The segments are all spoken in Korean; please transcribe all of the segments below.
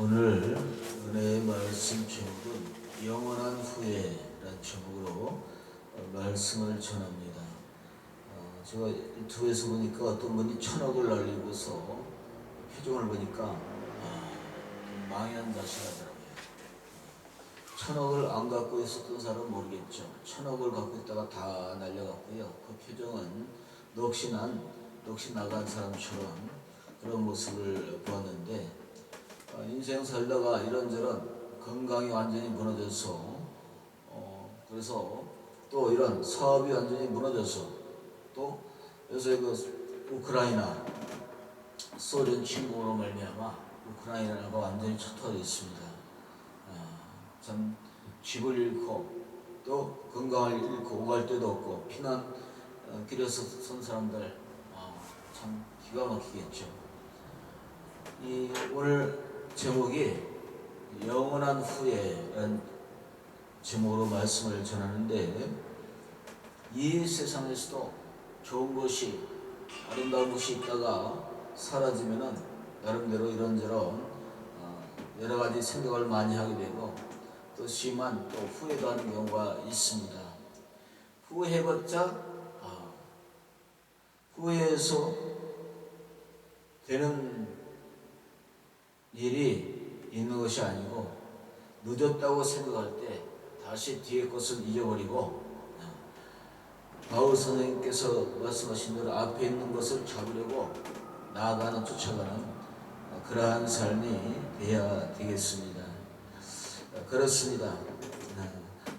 오늘 은혜의 말씀 제목은 영원한 후회라는 제목으로 말씀을 전합니다. 제가 유튜브에서 보니까 어떤 분이 1,000억을 날리고서 표정을 보니까 좀 망연 자실하더라고요. 1,000억을 안 갖고 있었던 사람은 모르겠죠. 1,000억을 갖고 있다가 다 날려갔고요. 그 표정은 넋이 나간 사람처럼 그런 모습을 보았는데, 인생 살다가 이런저런 건강이 완전히 무너져서 그래서 또 이런 사업이 완전히 무너져서 또 요새 그 우크라이나 소련 침공으로 말미암아 우크라이나가 완전히 초토화되어 있습니다. 참 집을 잃고 또 건강을 잃고 오갈 데도 없고 피난 길에서 선 사람들 참 기가 막히겠죠. 이 오늘 제목이 영원한 후회라는 제목으로 말씀을 전하는데, 이 세상에서도 좋은 것이 아름다운 것이 있다가 사라지면은 나름대로 이런저런 여러 가지 생각을 많이 하게 되고 또 심한 또 후회도 하는 경우가 있습니다. 후회해봤자 후회해서 되는 일이 있는 것이 아니고, 늦었다고 생각할 때 다시 뒤의 것을 잊어버리고 바울 선생님께서 말씀하신 대로 앞에 있는 것을 잡으려고 쫓아가는 그러한 삶이 되어야 되겠습니다. 그렇습니다.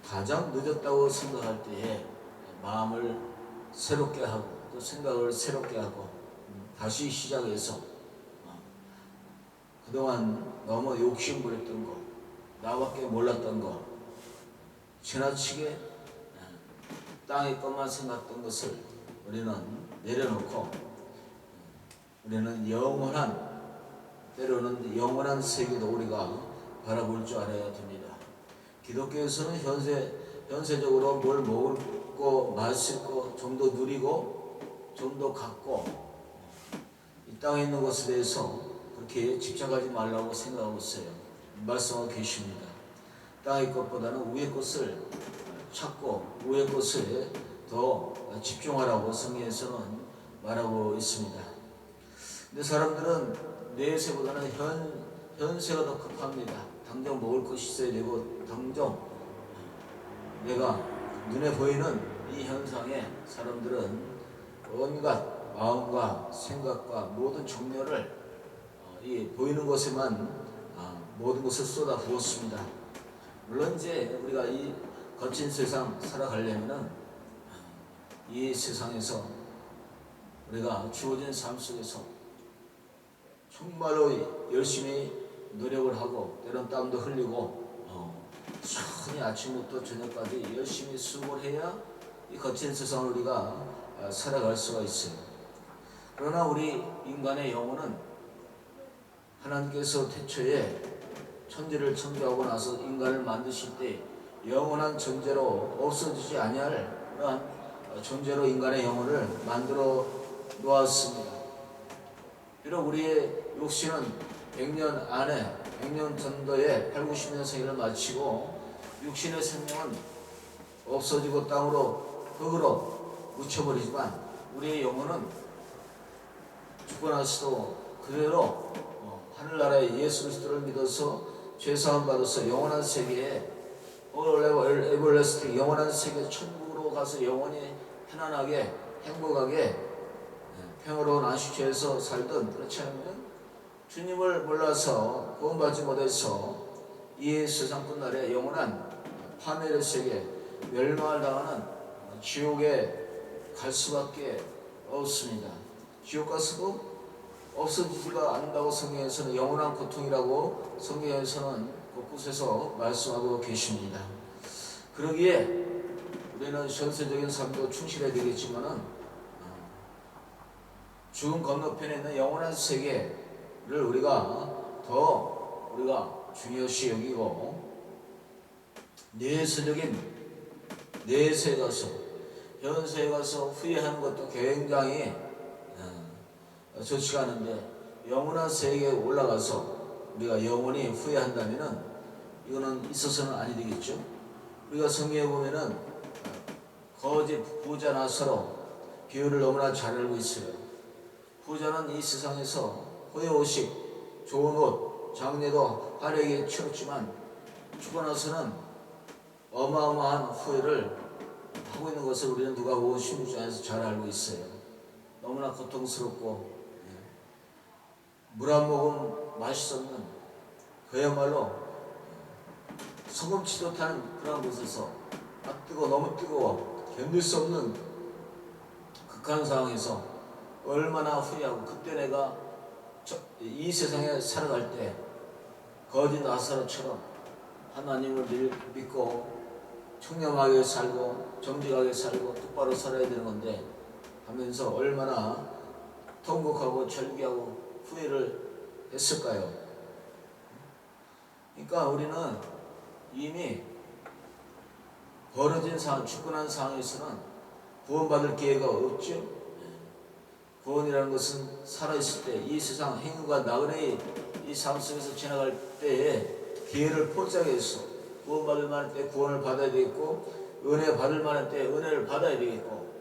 가장 늦었다고 생각할 때에 마음을 새롭게 하고 또 생각을 새롭게 하고 다시 시작해서 그동안 너무 욕심부렸던 거, 나밖에 몰랐던 거, 지나치게 땅의 것만 생각했던 것을 우리는 내려놓고 우리는 때로는 영원한 세계도 우리가 바라볼 줄 알아야 됩니다. 기독교에서는 현세적으로 뭘 먹고 마실 거 좀 더 누리고 좀 더 갖고 이 땅에 있는 것에 대해서 그렇게 집착하지 말라고 생각하고 있어요. 말씀하고 계십니다. 땅의 것보다는 위의 것을 찾고 위의 것에 더 집중하라고 성경에서는 말하고 있습니다. 근데 사람들은 내세보다는 현세가 더 급합니다. 당장 먹을 것이 있어야 되고 당장 내가 눈에 보이는 이 현상에 사람들은 온갖 마음과 생각과 모든 정열을 이 보이는 것에만 모든 것을 쏟아 부었습니다. 물론 이제 우리가 이 거친 세상 살아가려면은 이 세상에서 우리가 주어진 삶 속에서 정말로 열심히 노력을 하고 때론 땀도 흘리고 천히 아침부터 저녁까지 열심히 수고를 해야 이 거친 세상을 우리가 살아갈 수가 있어요. 그러나 우리 인간의 영혼은 하나님께서 태초에 천지를 창조하고 나서 인간을 만드실 때 영원한 존재로 없어지지 아니할 그러한 존재로 인간의 영혼을 만들어 놓았습니다. 비록 우리의 육신은 100년 안에 100년 정도의 80-90년 생애를 마치고 육신의 생명은 없어지고 땅으로 흙으로 묻혀버리지만 우리의 영혼은 죽고 나서도 그대로 하늘나라의 예수 그리스도를 믿어서 죄사함 받아서 영원한 세계에 에버레스팅 영원한 세계 천국으로 가서 영원히 편안하게 행복하게 평화로운 안식처에서 살든, 그렇지 않으면 주님을 몰라서 구원받지 못해서 이 세상 끝날에 영원한 파멸의 세계 멸망을 당하는 지옥에 갈 수밖에 없습니다. 지옥 가서도 없어지지가 않는다고 성경에서는 영원한 고통이라고 성경에서는 곳곳에서 말씀하고 계십니다. 그러기에 우리는 현세적인 삶도 충실해야 되겠지만은 죽음 건너편에 있는 영원한 세계를 우리가 중요시 여기고 내세에 가서 현세에 가서 후회하는 것도 굉장히 좋지가 않은데 영원한 세계에 올라가서 우리가 영원히 후회한다면은 이거는 있어서는 아니 되겠죠. 우리가 성경에 보면은 거짓 부자 나사로 비유를 너무나 잘 알고 있어요. 부자는 이 세상에서 호의호식, 좋은 옷, 장래도 화려하게 채웠지만 죽고 나서는 어마어마한 후회를 하고 있는 것을 우리는 누가복음 16장에서 잘 알고 있어요. 너무나 고통스럽고 물 한 모금 마실 수 없는, 그야말로 소금치도 못하는 그런 곳에서 너무 뜨거워 견딜 수 없는 극한 상황에서 얼마나 후회하고, 그때 내가 이 세상에 살아갈 때 거짓 나사로처럼 하나님을 믿고 청렴하게 살고 정직하게 살고 똑바로 살아야 되는 건데 하면서 얼마나 통곡하고 절규하고 후회를 했을까요? 그러니까 우리는 이미 벌어진 상황, 죽고 난 상황에서는 구원받을 기회가 없죠. 구원이라는 것은 살아있을 때, 이 세상 행위가 나그네의 이 삶 속에서 지나갈 때에 기회를 포착해서 구원받을 만한 때 구원을 받아야 되겠고, 은혜 받을 만한 때 은혜를 받아야 되겠고,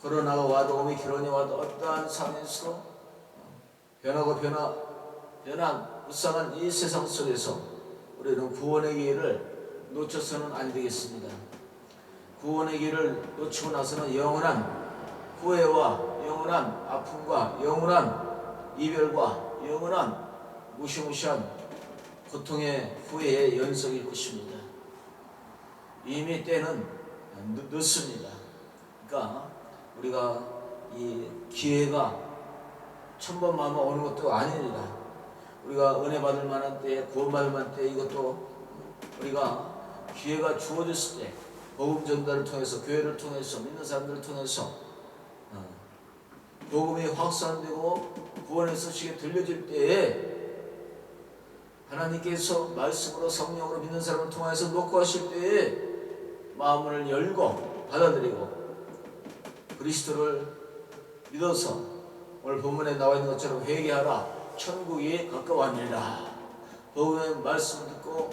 코로나가 와도 오미크론이 와도 어떠한 상황에서 변한 불쌍한 이 세상 속에서 우리는 구원의 기회를 놓쳐서는 안 되겠습니다. 구원의 기회를 놓치고 나서는 영원한 후회와 영원한 아픔과 영원한 이별과 영원한 무시무시한 고통의 후회의 연속일 것입니다. 이미 때는 늦습니다. 그러니까 우리가 이 기회가 천번만번 오는 것도 아닙니다. 우리가 은혜 받을 만한 때, 구원받을 만한 때, 이것도 우리가 기회가 주어졌을 때 복음 전달을 통해서, 교회를 통해서, 믿는 사람들을 통해서 복음이 확산되고 구원의 소식이 들려질 때에 하나님께서 말씀으로 성령으로 믿는 사람을 통해서 놓고 하실 때에 마음을 열고 받아들이고 그리스도를 믿어서 오늘 본문에 나와 있는 것처럼 회개하라, 천국이 가까웠느니라. 복음의 말씀 듣고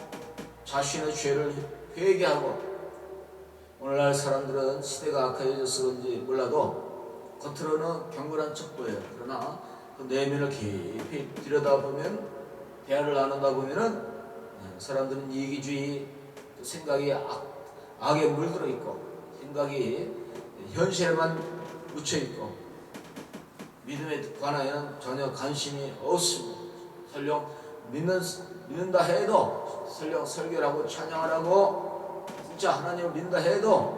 자신의 죄를 회개하고, 오늘날 사람들은 시대가 악해져서 그런지 몰라도 겉으로는 경건한 척 보여요. 그러나 그 내면을 깊이 들여다보면, 대화를 나누다 보면은 사람들은 이기주의 생각이 악에 물들어 있고, 생각이 현실에만 묻혀 있고, 믿음에 관하여는 전혀 관심이 없습니다. 설령 믿는다 해도, 설령 설교를 하고 찬양을 하고 진짜 하나님을 믿는다 해도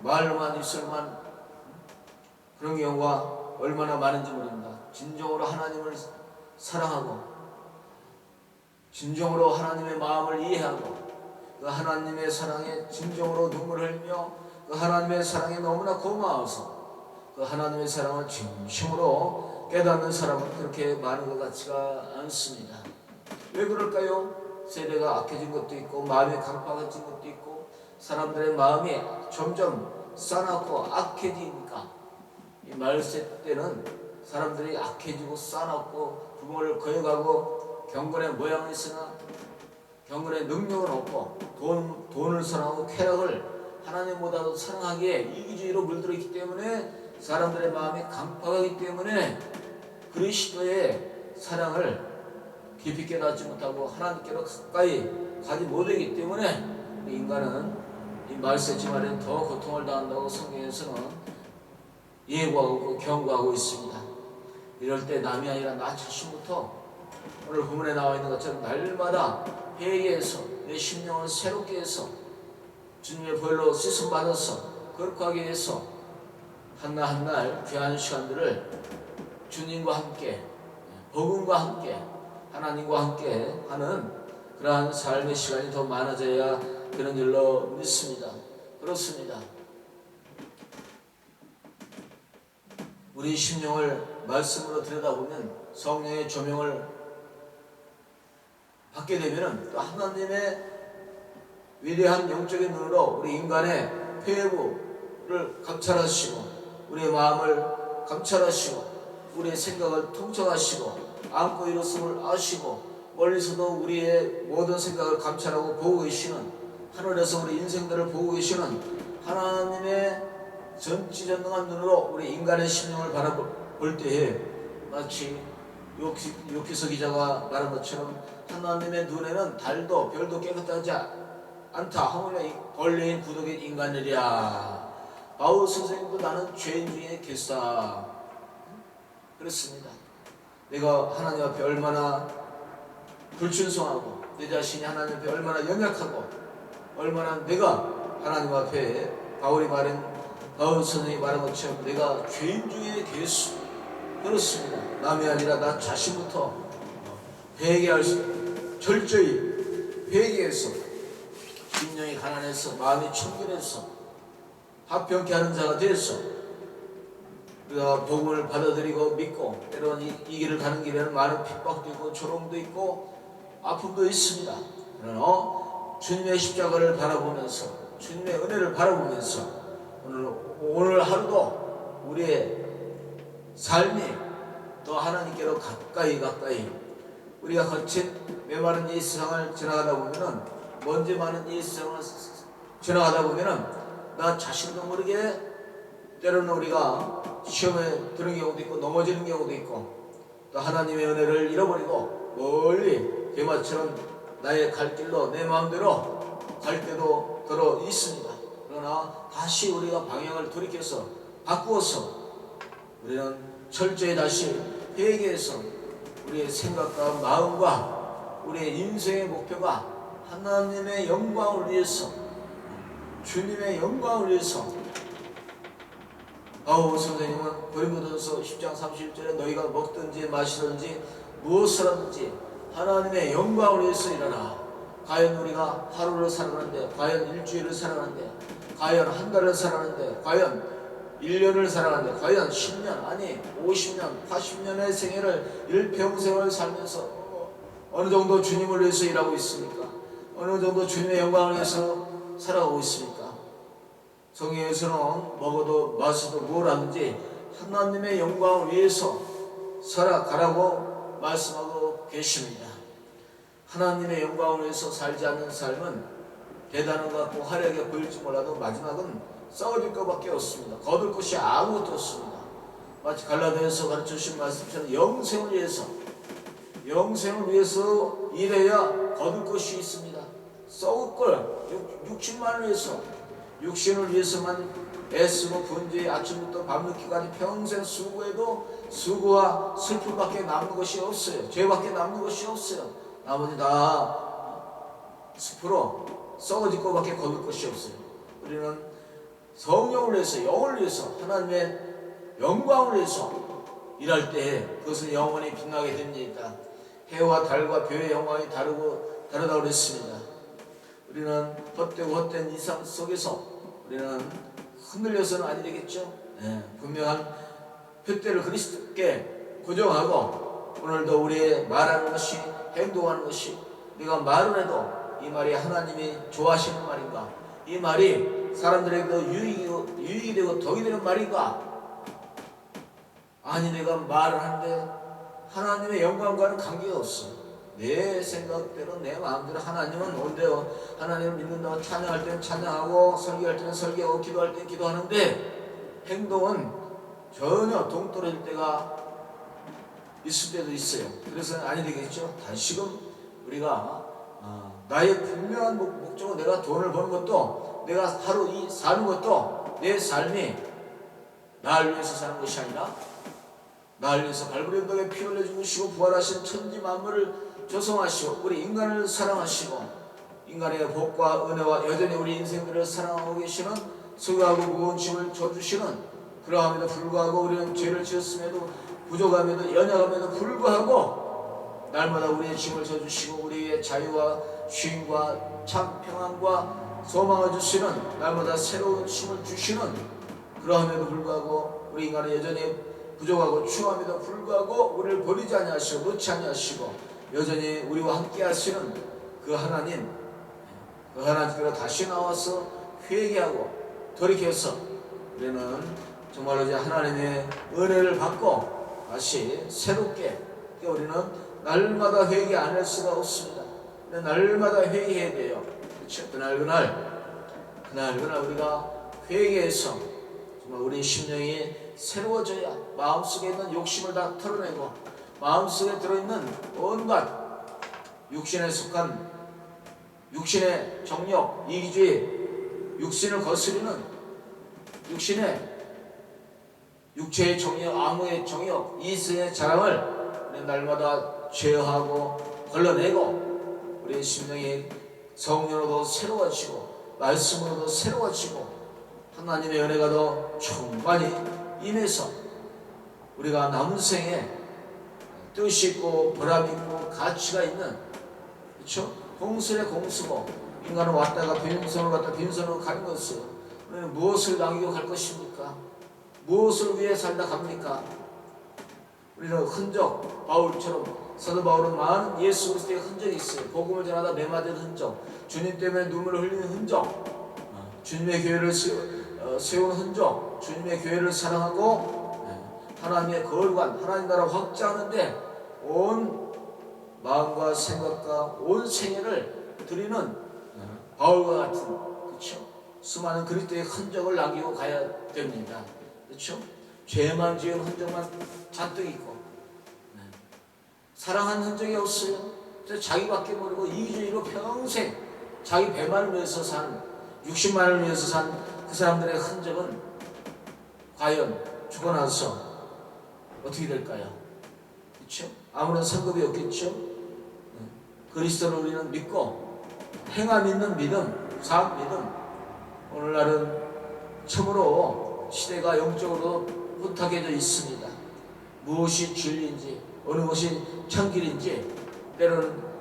말로만 입술만 그런 경우가 얼마나 많은지 모릅니다. 진정으로 하나님을 사랑하고 진정으로 하나님의 마음을 이해하고 그 하나님의 사랑에 진정으로 눈물을 흘리며 그 하나님의 사랑에 너무나 고마워서 그 하나님의 사랑을 진심으로 깨닫는 사람은 그렇게 많은 것 같지가 않습니다. 왜 그럴까요? 세대가 악해진 것도 있고, 마음이 강팍해진 것도 있고, 사람들의 마음이 점점 싸납고 악해지니까, 이 말세 때는 사람들이 악해지고 싸납고 부모를 거역하고 경건의 모양은 있으나 경건의 능력은 없고, 돈을 사랑하고 쾌락을 하나님보다도 사랑하기에 이기주의로 물들어 있기 때문에, 사람들의 마음이 강팍하기 때문에 그리스도의 사랑을 깊이 깨닫지 못하고 하나님께로 가까이 가지 못하기 때문에 인간은 이 말세지 말에 더 고통을 당한다고 성경에서는 예고하고 경고하고 있습니다. 이럴 때 남이 아니라 나 자신부터 오늘 본문에 나와 있는 것처럼 날마다 회개해서 내 심령을 새롭게 해서 주님의 보혈로 씻음 받아서 거룩하게 해서 한날 한날 귀한 시간들을 주님과 함께, 복음과 함께, 하나님과 함께 하는 그러한 삶의 시간이 더 많아져야 되는 줄로 믿습니다. 그렇습니다. 우리 심령을 말씀으로 들여다보면, 성령의 조명을 받게 되면 또 하나님의 위대한 영적인 눈으로 우리 인간의 폐부를 감찰하시고, 우리의 마음을 감찰하시고, 우리의 생각을 통찰하시고, 안고 일었음을 아시고 멀리서도 우리의 모든 생각을 감찰하고 보고 계시는, 하늘에서 우리 인생들을 보고 계시는 하나님의 전지전능한 눈으로 우리 인간의 심령을 바라볼 때에 마치 요키서 기자가 말한 것처럼 하나님의 눈에는 달도 별도 깨끗하지 않다. 하물며 벌레인 구덕인 인간이랴. 바울 선생님도 나는 죄인 중에 개사. 그렇습니다. 내가 하나님 앞에 얼마나 불순종하고 내 자신이 하나님 앞에 얼마나 연약하고 얼마나 내가 하나님 앞에 바울 선생님이 말한 것처럼 내가 죄인 중에 개수. 그렇습니다. 남이 아니라 나 자신부터 회개할 수, 철저히 회개해서 심령이 가난해서 마음이 청결해서 합병케 하는 자가 되어서 우리가 복음을 받아들이고 믿고 때로는 이 길을 가는 길에는 많은 핍박도 있고 조롱도 있고 아픔도 있습니다. 그러나 주님의 십자가를 바라보면서 주님의 은혜를 바라보면서 오늘 하루도 우리의 삶이 더 하나님께로 가까이 우리가 거친 메마른 이 세상을 지나가다 보면은 먼지 많은 이 세상을 지나가다 보면은 나 자신도 모르게 때로는 우리가 시험에 드는 경우도 있고 넘어지는 경우도 있고 또 하나님의 은혜를 잃어버리고 멀리 대마처럼 나의 갈 길로 내 마음대로 갈 때도 들어 있습니다. 그러나 다시 우리가 방향을 돌이켜서 바꾸어서 우리는 철저히 다시 회개해서 우리의 생각과 마음과 우리의 인생의 목표가 하나님의 영광을 위해서 주님의 영광을 위해서 바울 선생님은 고린도전서 10장 31절에 너희가 먹든지 마시든지 무엇을 하든지 하나님의 영광을 위해서 일하라. 과연 우리가 하루를 살아가는데, 과연 일주일을 살아가는데, 과연 한 달을 살아가는데, 과연 1년을 살아가는데, 과연 10년 아니 50년 80년의 생애를 일평생을 살면서 어느 정도 주님을 위해서 일하고 있습니까? 어느 정도 주님의 영광을 위해서 살아가고 있습니까? 성경에서는 먹어도 마셔도 뭘 하든지 하나님의 영광을 위해서 살아가라고 말씀하고 계십니다. 하나님의 영광을 위해서 살지 않는 삶은 대단한 것 같고 화려하게 보일지 몰라도 마지막은 썩어질 것밖에 없습니다. 거둘 것이 아무것도 없습니다. 마치 갈라디아서 가르쳐주신 말씀처럼 영생을 위해서 일해야 거둘 것이 있습니다. 썩을 걸 육신만을 위해서, 육신을 위해서만 애쓰고 분주히 아침부터 밤늦게까지 평생 수고해도 수고와 슬픔밖에 남는 것이 없어요. 죄밖에 남는 것이 없어요. 나머지 다 숲으로 썩어질 것밖에 거둘 것이 없어요. 우리는 성령을 위해서, 영을 위해서, 하나님의 영광을 위해서 일할 때 그것은 영원히 빛나게 됩니다. 해와 달과 별의 영광이 다르다고 그랬습니다. 우리는 헛되고 헛된 이상 속에서 우리는 흔들려서는 아니 되겠죠. 분명한 표대를 그리스도께 고정하고 오늘도 우리의 말하는 것이, 행동하는 것이, 내가 말을 해도 이 말이 하나님이 좋아하시는 말인가, 이 말이 사람들에게도 유익이 되고 덕이 되는 말인가, 아니 내가 말을 하는데 하나님의 영광과는 관계가 없어. 내 생각대로 내 마음대로 하나님은 온대요. 하나님을 믿는다고 찬양할 때는 찬양하고 설교할 때는 설교하고 기도할 때는 기도하는데 행동은 전혀 동떨어질 때가 있을 때도 있어요. 그래서 아니 되겠죠. 다시금 우리가 나의 분명한 목적은 내가 돈을 버는 것도, 내가 하루 사는 것도, 내 삶이 나를 위해서 사는 것이 아니라 나를 위해서 갈보리 언덕에 피 흘려 죽으시고 부활하신 천지 만물을 조성하시고 우리 인간을 사랑하시고 인간의 복과 은혜와 여전히 우리 인생들을 사랑하고 계시는 수고하고 무거운 짐을 져주시는, 그러함에도 불구하고 우리는 죄를 지었음에도 부족함에도 연약함에도 불구하고 날마다 우리의 짐을 져주시고 우리의 자유와 쉼과 참 평안과 소망을 주시는, 날마다 새로운 힘을 주시는, 그러함에도 불구하고 우리 인간은 여전히 부족하고 추함에도 불구하고 우리를 버리지 아니하시고 놓지 아니하시고 여전히 우리와 함께 하시는 그 하나님께로 다시 나와서 회개하고 돌이켜서 우리는 정말로 이제 하나님의 은혜를 받고 다시 새롭게 우리는 날마다 회개 안 할 수가 없습니다. 날마다 회개해야 돼요. 그렇죠? 그날 우리가 회개해서 정말 우리 심령이 새로워져야 마음속에 있는 욕심을 다 털어내고 마음속에 들어있는 온갖 육신에 속한 육신의 정욕, 이기주의, 육신을 거스리는 육체의 정욕, 암의 정욕, 이승의 자랑을 우리 날마다 제어하고 걸러내고 우리 심령이 성령으로도 새로워지고 말씀으로도 새로워지고 하나님의 은혜가 더 충만히 임해서 우리가 남은 생에 뜻이 있고 보람 있고 가치가 있는, 그렇죠? 공설의 공수고 인간은 왔다가 빈손으로 갔다 빈손으로 가는 것이에요. 우리는 무엇을 남기고 갈 것입니까? 무엇을 위해 살다 갑니까? 우리는 흔적, 바울처럼 사도 바울은 많은 예수 그리스도의 흔적이 있어요. 복음을 전하다 매맞은 흔적, 주님 때문에 눈물을 흘리는 흔적, 주님의 교회를 세우는 흔적, 주님의 교회를 사랑하고 하나님의 거룩한 하나님 나라 확장하는데 온 마음과 생각과 온 생애를 드리는 바울과 같은, 그렇죠? 수많은 그리스도의 흔적을 남기고 가야 됩니다. 그렇죠? 죄만 지은 흔적만 잔뜩 있고 사랑한 흔적이 없어요. 자기밖에 모르고 이기주의로 평생 자기 배만을 위해서 산, 60만을 위해서 산 그 사람들의 흔적은 과연 죽어나서 어떻게 될까요? 그렇죠? 아무런 상급이 없겠죠? 그리스도를 우리는 믿고 행함 있는 믿음, 산 믿음. 오늘날은 참으로 시대가 영적으로 혼탁해져 있습니다. 무엇이 진리인지 어느 것이 참길인지 때로는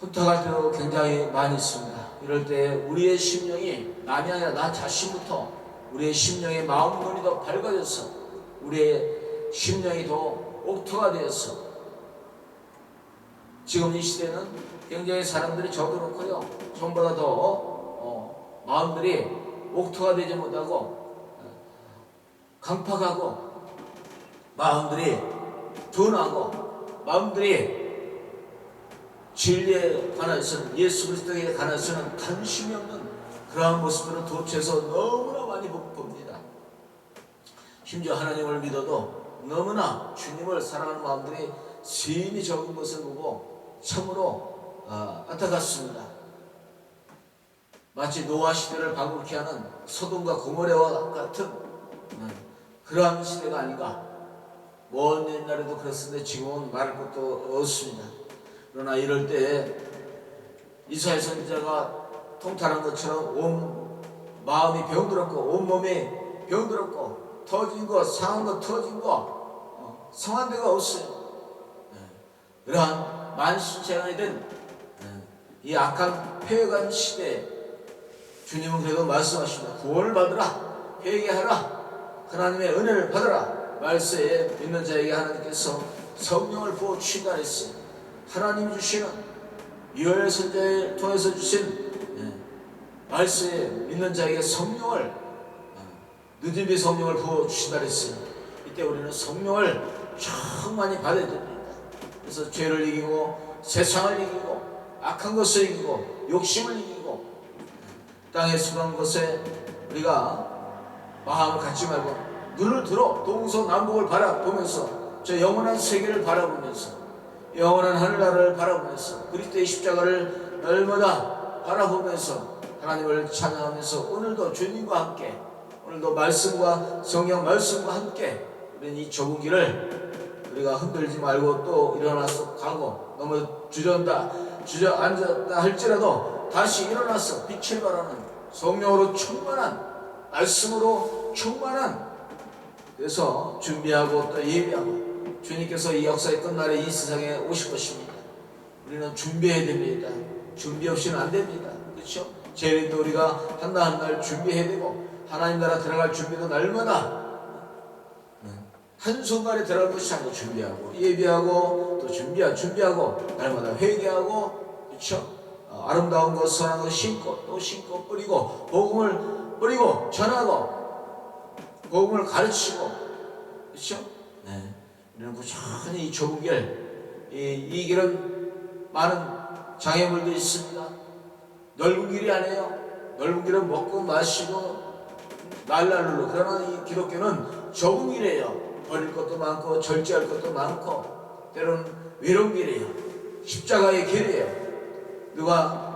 혼탁할 때도 굉장히 많이 있습니다. 이럴 때 우리의 심령이 남이 아니라 나 자신부터 우리의 심령의 마음 눈이 더 밝아져서 우리의 심령이 더 옥토가 되어서 지금 이 시대는 굉장히 사람들이 저도 그렇고요. 전보다 더 마음들이 옥토가 되지 못하고 강팍하고 마음들이 둔하고 마음들이 진리에 관해서는 예수 그리스도에 관해서는 관심이 없는 그러한 모습들을 도처에서 너무나 많이 봅니다. 심지어 하나님을 믿어도 너무나 주님을 사랑하는 마음들이 심히 적은 것을 보고 참으로 안타깝습니다. 마치 노아 시대를 방불케 하는 소돔과 고모레와 같은 그러한 시대가 아닌가. 먼 옛날에도 그랬었는데 지금은 말할 것도 없습니다. 그러나 이럴 때 이사야 선지자가 통탄한 것처럼 온 마음이 병들었고 온 몸이 병들었고 터진 거 상한 거 터진 거 성한 데가 없어요. 그러한 만신창이 된 이 악한 폐역한 시대에 주님은 그래도 말씀하십니다. 구원을 받으라, 회개하라, 하나님의 은혜를 받으라. 말세에 믿는 자에게 하나님께서 성령을 부어 주신다 했어요. 하나님이 주시는 요엘 선지자를 통해서 주신 말세에 믿는 자에게 성령을 느디비 성령을 부어 주신다 했어요. 이때 우리는 성령을 충만히 받아야 됩니다. 그래서 죄를 이기고 세상을 이기고 악한 것을 이기고 욕심을 이기고 땅에 속한 것에 우리가 마음을 갖지 말고 눈을 들어 동서남북을 바라보면서 저 영원한 세계를 바라보면서 영원한 하늘나라를 바라보면서 그리스도의 십자가를 날마다 바라보면서 하나님을 찬양하면서 오늘도 주님과 함께 오늘도 말씀과 성령 말씀과 함께 우리는 이 좁은 길을 우리가 흔들지 말고 또 일어나서 가고 너무 주저앉았다 할지라도 다시 일어나서 빛을 발하는 성령으로 충만한 말씀으로 충만한 그래서 준비하고 또 예비하고 주님께서 이 역사의 끝날에 이 세상에 오실 것입니다. 우리는 준비해야 됩니다. 준비 없이는 안 됩니다. 그렇죠? 재림도 우리가 한날 준비해야 되고 하나님 나라 들어갈 준비도 날마다 한순간에 들어갈 것이 아니고 준비하고 예비하고 또 준비하고 날마다 회개하고 그렇죠? 아름다운 것 선한 것 심고 또 심고 뿌리고 복음을 뿌리고 전하고 복음을 가르치고, 그렇죠? 네. 우리는 꾸준히 이 좁은 길, 이 길은 많은 장애물도 있습니다. 넓은 길이 아니에요. 넓은 길은 먹고 마시고 날라르르. 그러나 이 기독교는 좁은 길이에요. 버릴 것도 많고 절제할 것도 많고 때로는 외로운 길이에요. 십자가의 길이에요. 누가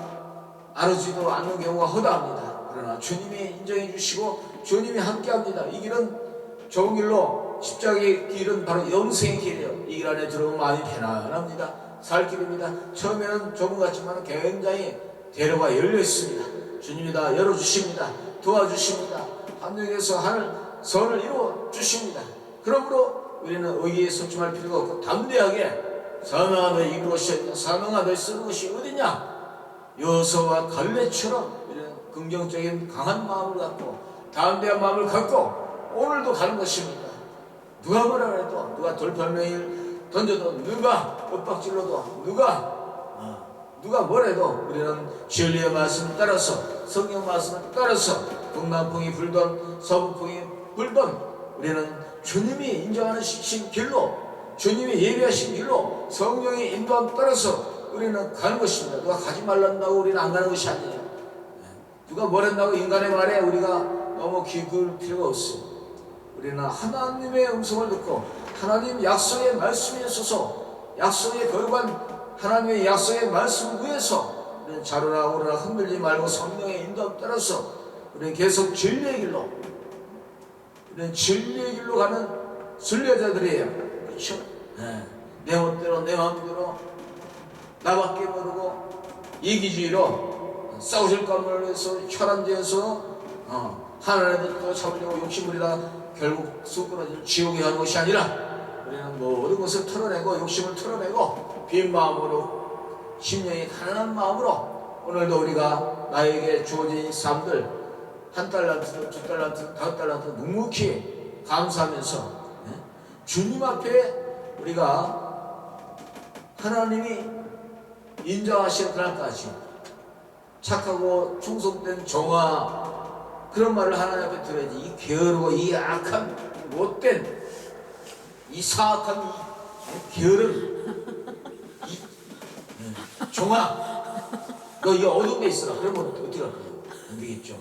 알아주지도 않는 경우가 허다합니다. 그러나 주님이 인정해 주시고 주님이 함께합니다. 이 길은 좁은 길로, 십자가의 길은 바로 영생의 길이에요. 이 길 안에 들어오면 마음이 편안합니다. 살 길입니다. 처음에는 좁은 것 같지만 굉장히 대로가 열려 있습니다. 주님이 다 열어주십니다. 도와주십니다. 함정에서 하늘 선을 이루어 주십니다. 그러므로 우리는 의기에 소침할 필요가 없고 담대하게 사명아 너희 입으로 오시었냐, 사명아 너희 쓰는 것이 어디냐, 여호수아와 갈렙처럼 우리는 긍정적인 강한 마음을 갖고 담대한 마음을 갖고 오늘도 가는 것입니다. 누가 뭐라 그래도, 누가 돌팔매일 던져도, 누가 엇박질러도, 누가 뭐래도 우리는 진리의 말씀을 따라서, 성경 말씀을 따라서 동남풍이 불던 서북풍이 불던 우리는 주님이 인정하는 길로, 주님이 예비하신 길로 성령의 인도함 따라서 우리는 가는 것입니다. 누가 가지 말란다고 우리는 안 가는 것이 아니에요. 누가 뭐랬다고 인간의 말에 우리가 너무 귀 기울 필요가 없어요. 우리는 하나님의 음성을 듣고 하나님 약속의 말씀에 있어서, 약속의 거룩한 하나님의 약속의 말씀 위에서 우리는 좌로나 우로나 흔들지 말고 성령의 인도함 따라서 우리는 계속 진리의 길로, 우리는 진리의 길로 가는 순례자들이에요. 그렇죠? 네. 내 멋대로 내 마음대로 나밖에 모르고 이기주의로 싸우실까 말해서 혈안제에서 하나님을 또 잡으려고 욕심부리다 결국 쑥 끊어질 지옥에 가는 것이 아니라 우리는 모든 것을 털어내고 욕심을 털어내고 빈 마음으로, 심령이 가난한 마음으로 오늘도 우리가 나에게 주어진 삶들, 1달란트, 2달란트, 5달란트 묵묵히 감사하면서 주님 앞에 우리가 하나님이 인정하시는 그날까지 착하고 충성된 종아, 그런 말을 하나님 앞에 들어야지. 이 게으르고 이 악한, 못된, 이 사악한, 이 게으른 이 종아, 너 이 어둠에 있어라. 그러면 어떻게 할 거예요? 안 되겠죠.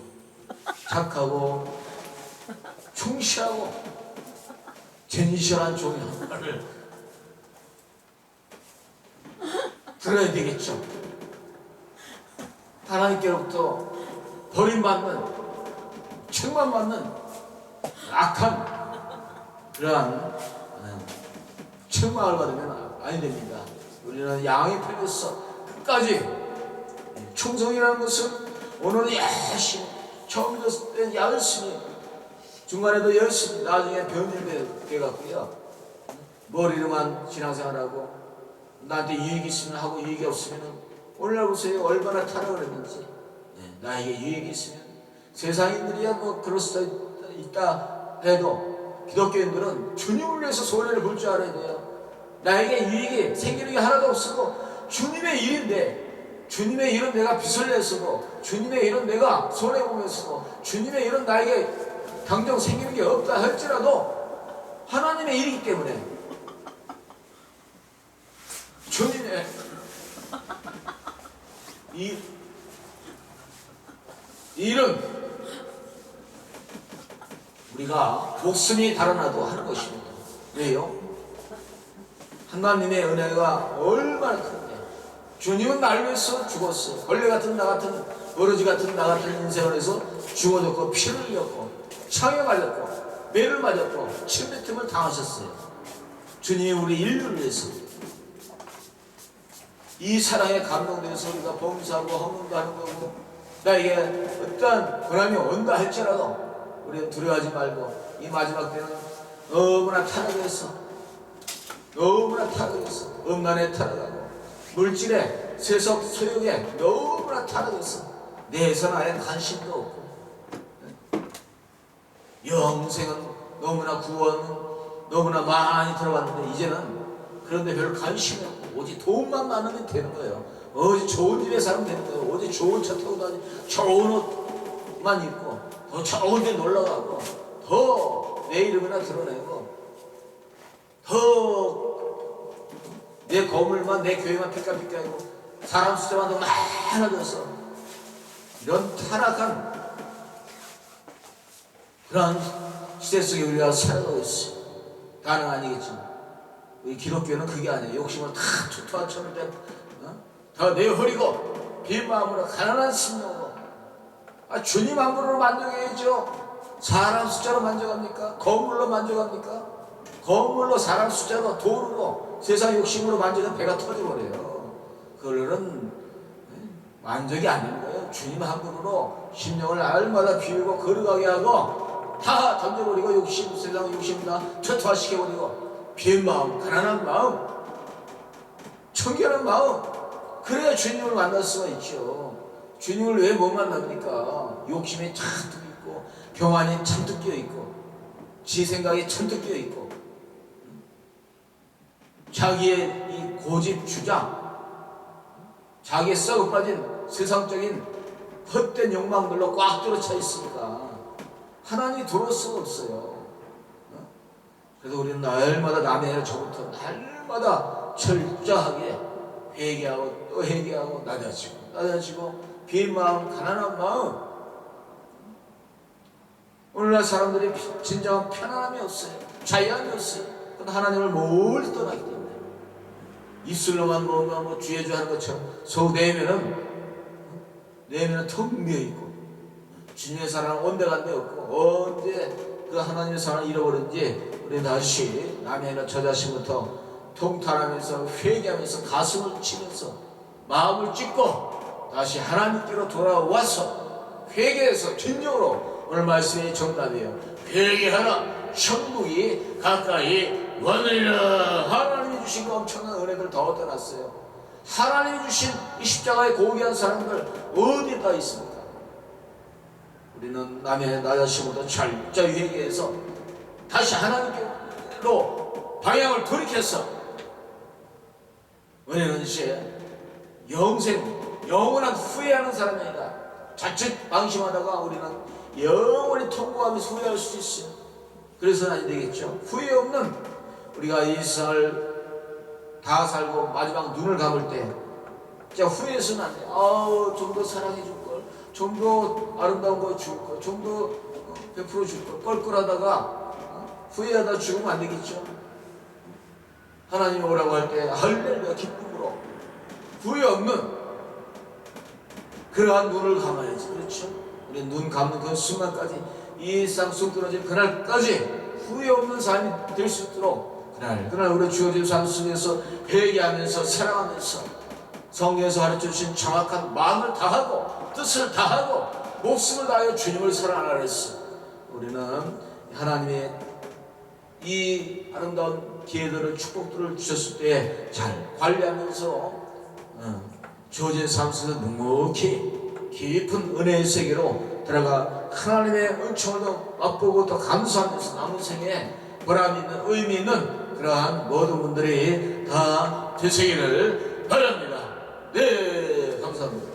착하고 충실하고 진실한 종이 하나를 들어야 되겠죠. 하나님께로부터 버림받는, 책망받는 악한 그러한 책망을 받으면 아니 됩니다. 우리는 양이 풀려서 끝까지, 충성이라는 것은 오늘은 열심히, 처음 들었을 때 열심히, 중간에도 열심히, 나중에 변질 돼갖고요, 머리로만 신앙생활하고 나한테 이익이 있으면 하고 이익이 없으면, 오늘날 보세요. 얼마나 타락을 했는지. 나에게 이익이 있으면, 세상인들이야 뭐 그럴 수 있다 해도 기독교인들은 주님을 위해서 손해를 볼 줄 알아야 돼요. 나에게 이익이 생기는 게 하나도 없어도 주님의 일인데, 주님의 일은 내가 빚을 냈어도, 주님의 일은 내가 손해보면서도, 주님의 일은 나에게 당장 생기는 게 없다 할지라도 하나님의 일이기 때문에 주님의 이 일은 우리가 목숨이 달아나도 하는 것입니다. 왜요? 하나님의 은혜가 얼마나 큰데, 주님은 날 위해서 죽었어요. 벌레 같은 나 같은, 어러지 같은 나 같은 인생을 해서 죽어졌고 피를 흘렸고 창에 맞았고 매를 맞았고 침뱉음을 당하셨어요. 주님이 우리 인류를 위해서. 이 사랑에 감동돼서 우리가 범사하고 헌금도 하는 거고, 나에게 어떠한 고난이 온다 할지라도 우리는 두려워하지 말고, 이 마지막 때는 너무나 타락해서, 너무나 타락해서 음란에 타락하고 물질에, 세속 소욕에 너무나 타락해서 내선 아예 관심도 없고, 영생은 너무나, 구원은 너무나 많이 들어봤는데 이제는 그런데 별 관심이 없고 오직 돈만 많으면 되는 거예요. 오직 좋은 집에 살면 되는 거예요. 오직 좋은 차 타고 다니고 좋은 옷만 입고 더 좋은 데 놀러 가고 더 내 이름이나 드러내고 더 내 건물만 내 교회만 피카피카 하고 사람 숫자만 더 많아져서 이런 타락한 그런 시대 속에 우리가 살아가고 있어요. 다는 아니겠지만 우리 기독교는 그게 아니에요. 욕심을 다 투투한 처음일 때 더 내어버리고 빈 마음으로 가난한 심령으로 주님 안부로 만족해야죠. 사람 숫자로 만족합니까? 건물로 만족합니까? 건물로 사람 숫자로 돈으로 세상 욕심으로 만족하면 배가 터져버려요. 그거는 만족이 아닌 거예요. 주님 한 분으로 심령을 날마다 비우고 거룩하게 하고 다 던져버리고 욕심, 세상 욕심 다 퇴토화시켜버리고 빈 마음, 가난한 마음, 청결한 마음, 그래야 주님을 만날 수가 있죠. 주님을 왜 못 만납니까? 욕심이 잔뜩 있고 교만이 잔뜩 끼어있고 지 생각이 잔뜩 끼어있고 자기의 이 고집 주장, 자기의 썩어 빠진 세상적인 헛된 욕망들로 꽉 들어차 있으니까 하나님이 들어올 수가 없어요. 그래서 우리는 날마다 남의 일을 저부터 날마다 철저하게 회개하고 또 회개하고 낮아지고 빈 마음, 가난한 마음. 오늘날 사람들이 진정한 편안함이 없어요. 자유함이 없어요. 그건 하나님을 멀리 떠나기 때문에 입술로만 뭐 주여주 하는 것처럼 속 내면은 텅 비어있고 주님의 사랑은 온데간데 없고 언제 그 하나님의 사랑을 잃어버린지 우리 다시 남의 저 자신부터 통탄하면서 회개하면서 가슴을 치면서 마음을 찢고 다시 하나님께로 돌아와서 회개해서 진정으로 오늘 말씀이 정답이에요. 회개하라 천국이 가까이 왔느니라. 하나님이 주신 그 엄청난 은혜들 더 떠났어요. 하나님이 주신 이 십자가에 고귀한 사람들 어디에다 있습니까? 우리는 남의 나 자신보다 철저히 회개해서 다시 하나님께로 방향을 돌이켜서 은혜는 이제 영원한 후회하는 사람이 아니라 자칫 방심하다가 우리는 영원히 통곡하면서 후회할 수 있어요. 그래서는 안 되겠죠. 후회 없는 우리가 이 세상을 다 살고 마지막 눈을 감을 때 진짜 후회해서는 안 돼요. 좀 더 사랑해 줄 걸, 좀 더 아름다운 거 줄 걸, 좀 더 베풀어 줄 걸, 껄껄하다가 후회하다 죽으면 안 되겠죠. 하나님이 오라고 할 때 할렐루야 기쁨으로 후회 없는 그러한 눈을 감아야지. 그렇죠? 우리 눈 감는 그 순간까지 이 세상 속 끊어질 그날까지 후회 없는 삶이 될 수 있도록 그날 우리 주어진 삶 속에서 회개하면서 사랑하면서 성경에서 가르쳐주신 정확한 마음을 다하고 뜻을 다하고 목숨을 다하여 주님을 사랑하라 했어. 우리는 하나님의 이 아름다운 기회들을 축복들을 주셨을 때 잘 관리하면서 주어진 삶 속에서 묵묵히 깊은 은혜의 세계로 들어가 하나님의 은총을 더 맛보고 더 감사하면서 남은 생에 보람 있는 의미 있는 그러한 모든 분들이 다 되시기를 바랍니다. 네, 감사합니다.